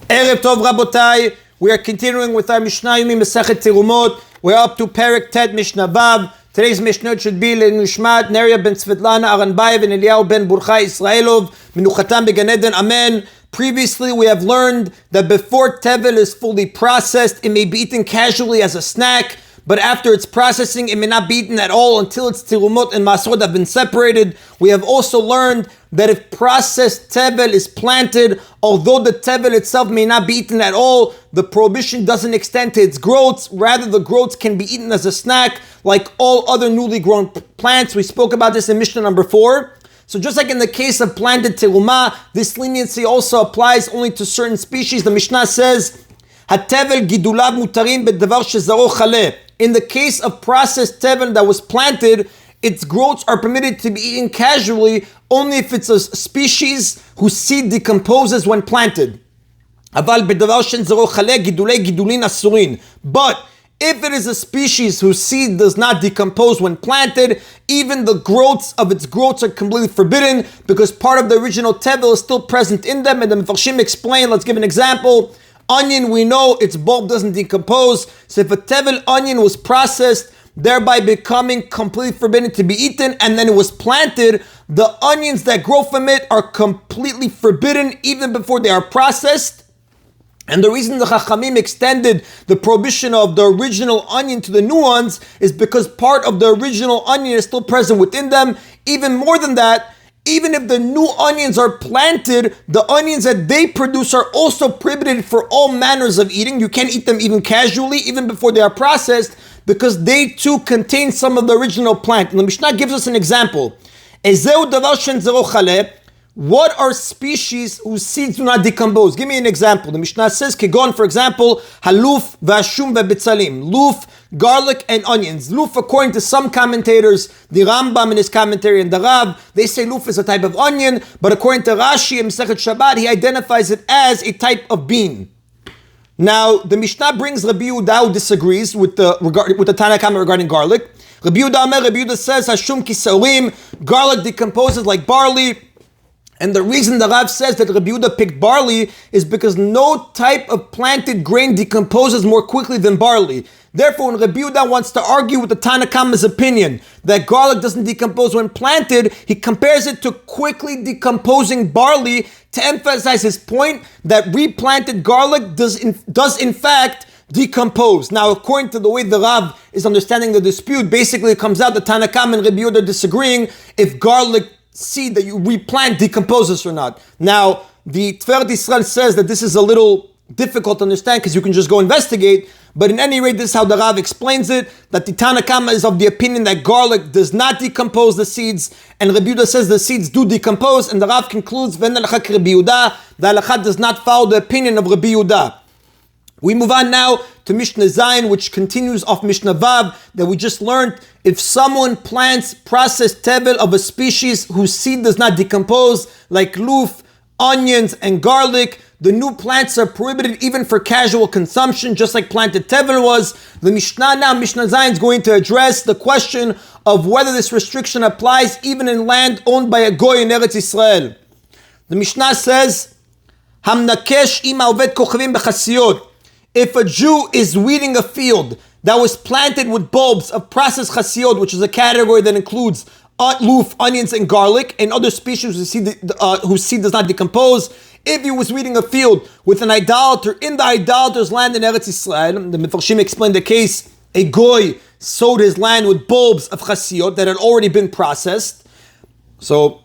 Erev Tov Rabotai, we are continuing with our Mishna Yomi Masechet Terumot. We're up to Perek Tet Mishnah Vav. Today's Mishnah should be Lenishmat Neria ben Svetlana Aranbayev and Eliyahu ben Burchai Israelov Minuchatam Began Eden. Amen. Previously, we have learned that before tevel is fully processed, it may be eaten casually as a snack, but after its processing, it may not be eaten at all until its terumot and masrot have been separated. We have also learned that if processed tevel is planted, although the tevel itself may not be eaten at all, the prohibition doesn't extend to its growths. Rather, the growths can be eaten as a snack like all other newly grown plants. We spoke about this in Mishnah number 4. So just like in the case of planted terumah, this leniency also applies only to certain species. The Mishnah says, "Hatevel gidulav mutarim bedavar shezaro chaleh." In the case of processed tevel that was planted, its growths are permitted to be eaten casually only if it's a species whose seed decomposes when planted. Aval bedavar shezaro chaleh gidulei gidulin asurin. But if it is a species whose seed does not decompose when planted, even the growths of its growths are completely forbidden because part of the original tevel is still present in them. And the Mefarshim explain, let's give an example. Onion, we know its bulb doesn't decompose. So if a tevel onion was processed, thereby becoming completely forbidden to be eaten, and then it was planted, the onions that grow from it are completely forbidden even before they are processed. And the reason the Chachamim extended the prohibition of the original onion to the new ones is because part of the original onion is still present within them. Even more than that, even if the new onions are planted, the onions that they produce are also prohibited for all manners of eating. You can't eat them even casually, even before they are processed, because they too contain some of the original plant. And the Mishnah gives us an example. Ezeu davar shen zero chaleh. What are species whose seeds do not decompose? Give me an example. The Mishnah says, Kegon, for example, haluf, vashum, vebitzalim. Luf, garlic, and onions. Luf, according to some commentators, the Rambam in his commentary and the Rav, they say luf is a type of onion, but according to Rashi in Masechet Shabbat, he identifies it as a type of bean. Now, the Mishnah brings Rabbi Yehuda, who disagrees with the Tanna Kama regarding garlic. Rabbi Yehuda says, hashum kisaurim, garlic decomposes like barley. And the reason the Rav says that Rabbi Yehuda picked barley is because no type of planted grain decomposes more quickly than barley. Therefore, when Rabbi Yehuda wants to argue with the Tanna Kama's opinion that garlic doesn't decompose when planted, he compares it to quickly decomposing barley to emphasize his point that replanted garlic does in fact decompose. Now, according to the way the Rav is understanding the dispute, basically it comes out that Tanna Kama and Rabbi Yehuda disagreeing if garlic seed that you replant decomposes or not. Now, the Tiferet Yisrael says that this is a little difficult to understand because you can just go investigate, but in any rate, this is how the Rav explains it, that the Tanna Kama is of the opinion that garlic does not decompose the seeds, and Rabbi Yehuda says the seeds do decompose, and the Rav concludes, V'en halakha Rabbi Yehuda, the halakha does not follow the opinion of Rabbi Yehuda. We move on now to Mishnah Zayin, which continues off Mishnah Vav that we just learned. If someone plants processed tevel of a species whose seed does not decompose, like luf, onions, and garlic, the new plants are prohibited even for casual consumption, just like planted tevel was. The Mishnah now, Mishnah Zayin, is going to address the question of whether this restriction applies even in land owned by a goy in Eretz Yisrael. The Mishnah says, Hamnakesh ima oved kochavim b'chasiyot. If a Jew is weeding a field that was planted with bulbs of processed chasiyot, which is a category that includes luf, onions, and garlic, and other species whose seed does not decompose, if he was weeding a field with an idolater in the idolater's land in Eretz Yisrael, the Mefarshim explained the case, a goy sowed his land with bulbs of chasiyot that had already been processed. So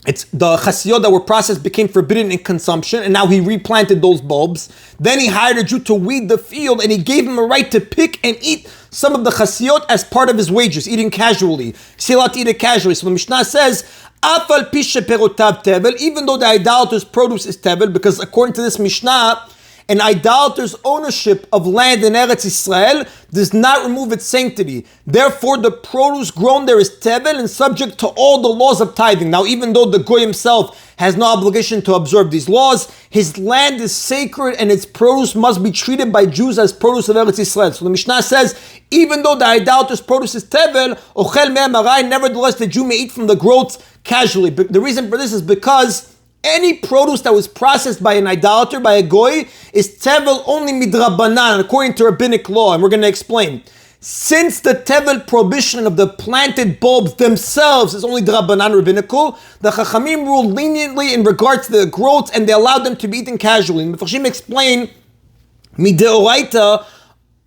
it's the chasiyot that were processed became forbidden in consumption, and now he replanted those bulbs. Then he hired a Jew to weed the field, and he gave him a right to pick and eat some of the chasiyot as part of his wages, eating casually. He's allowed to eat it casually. So the Mishnah says, Afal pishe perotav tevel, even though the idolater's produce is tevel, because according to this Mishnah, an idolater's ownership of land in Eretz Yisrael does not remove its sanctity. Therefore, the produce grown there is tevel and subject to all the laws of tithing. Now, even though the goy himself has no obligation to observe these laws, his land is sacred and its produce must be treated by Jews as produce of Eretz Yisrael. So the Mishnah says, even though the idolater's produce is tevel, ochel me'em aray, nevertheless the Jew may eat from the growth casually. But the reason for this is because any produce that was processed by an idolater, by a goy, is tevel only midrabanan, according to rabbinic law, and we're going to explain. Since the tevel prohibition of the planted bulbs themselves is only drabanan rabbinical, the Chachamim ruled leniently in regards to the growth, and they allowed them to be eaten casually. And Mefashim explain, mideoraita,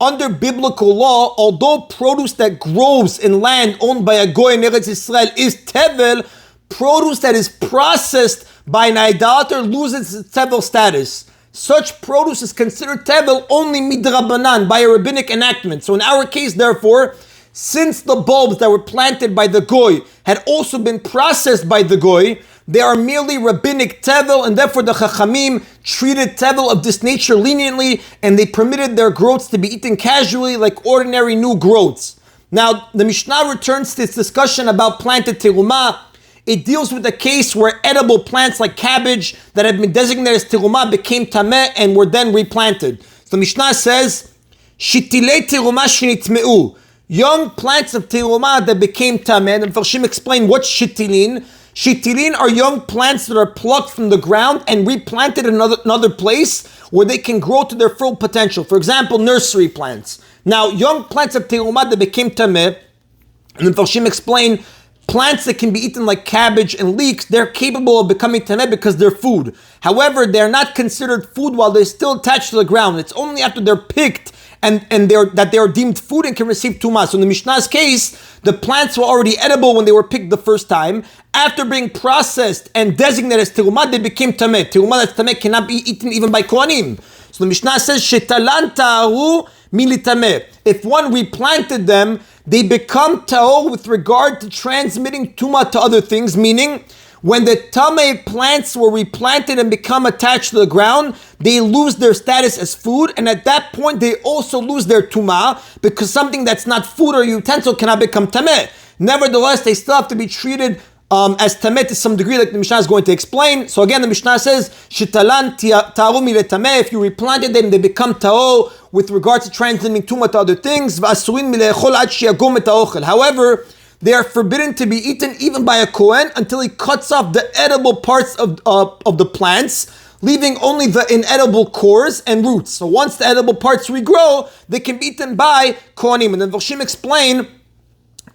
under biblical law, although produce that grows in land owned by a goy in Eretz Yisrael is tevel, produce that is processed by an idolater loses its tevel status. Such produce is considered tevel only midrabanan, by a rabbinic enactment. So in our case, therefore, since the bulbs that were planted by the goy had also been processed by the goy, they are merely rabbinic tevel, and therefore the Chachamim treated tevel of this nature leniently, and they permitted their growths to be eaten casually like ordinary new growths. Now, the Mishnah returns to its discussion about planted terumah. It deals with a case where edible plants like cabbage that had been designated as terumah became tameh and were then replanted. So the Mishnah says, shitilei terumah shenitmeu, young plants of terumah that became tameh. And Farshim explain what's shitilin. Shitilin are young plants that are plucked from the ground and replanted in another place where they can grow to their full potential. For example, nursery plants. Now, young plants of terumah that became tameh, and then Farshim explain, plants that can be eaten like cabbage and leeks, they're capable of becoming tameh because they're food. However, they're not considered food while they're still attached to the ground. It's only after they're picked and they are deemed food and can receive tumah. So in the Mishnah's case, the plants were already edible when they were picked the first time. After being processed and designated as terumah, they became tameh. Terumah that's tameh cannot be eaten even by kohanim. So the Mishnah says, shetalan ta'aru militameh. If one replanted them, they become ta'or with regard to transmitting tumah to other things, meaning when the tameh plants were replanted and become attached to the ground, they lose their status as food, and at that point they also lose their tumah, because something that's not food or utensil cannot become tameh. Nevertheless, they still have to be treated as tameh to some degree, like the Mishnah is going to explain. So again, the Mishnah says, shitalan ta'aru miletameh. If you replanted them, they become ta'or with regards to transmitting tumah to other things. However, they are forbidden to be eaten even by a kohen until he cuts off the edible parts of the plants, leaving only the inedible cores and roots. So once the edible parts regrow, they can be eaten by kohanim. And then Voshim explain,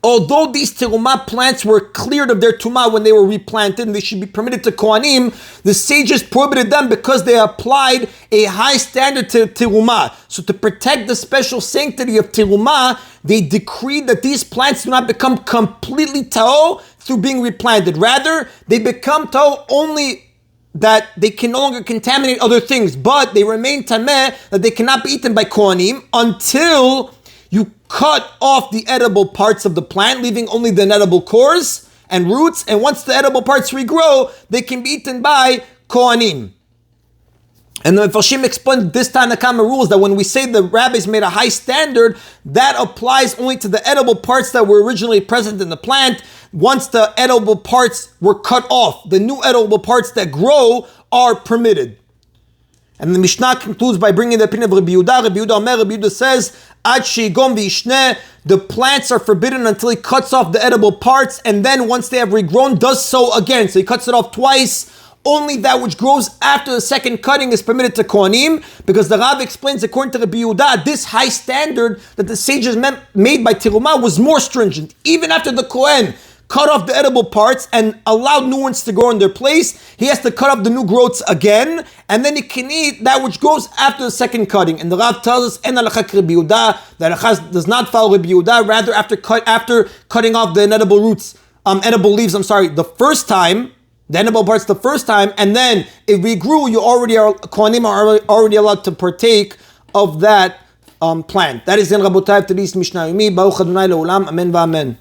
although these terumah plants were cleared of their tumah when they were replanted and they should be permitted to kohanim, the sages prohibited them because they applied a high standard to terumah. So to protect the special sanctity of terumah, they decreed that these plants do not become completely ta'or through being replanted. Rather, they become ta'or only that they can no longer contaminate other things, but they remain tameh, that they cannot be eaten by kohanim until you cut off the edible parts of the plant, leaving only the inedible cores and roots. And once the edible parts regrow, they can be eaten by kohanim. And the Mefashim explained this Tanakama rules that when we say the rabbis made a high standard, that applies only to the edible parts that were originally present in the plant. Once the edible parts were cut off, the new edible parts that grow are permitted. And the Mishnah concludes by bringing the opinion of Rabbi Yehuda. Rabbi Yehuda says, Ad sheigom v'yishneh, the plants are forbidden until he cuts off the edible parts, and then once they have regrown, does so again. So he cuts it off twice. Only that which grows after the second cutting is permitted to kohanim, because the Rav explains, according to Rabbi Yehuda, this high standard that the sages made by terumah was more stringent. Even after the kohen cut off the edible parts and allowed new ones to grow in their place, he has to cut off the new growths again, and then he can eat that which grows after the second cutting. And the Rav tells us, En halachak Rabbi Yehuda, that halachas does not follow Rabbi Yehuda. Rather, after cutting off the inedible roots, edible leaves, the first time, the edible parts the first time, and then it regrew, kohanim are already allowed to partake of that plant. That is in Rabotai today's Mishna Yomi. Baruch Adonai Leolam. Amen v'amen.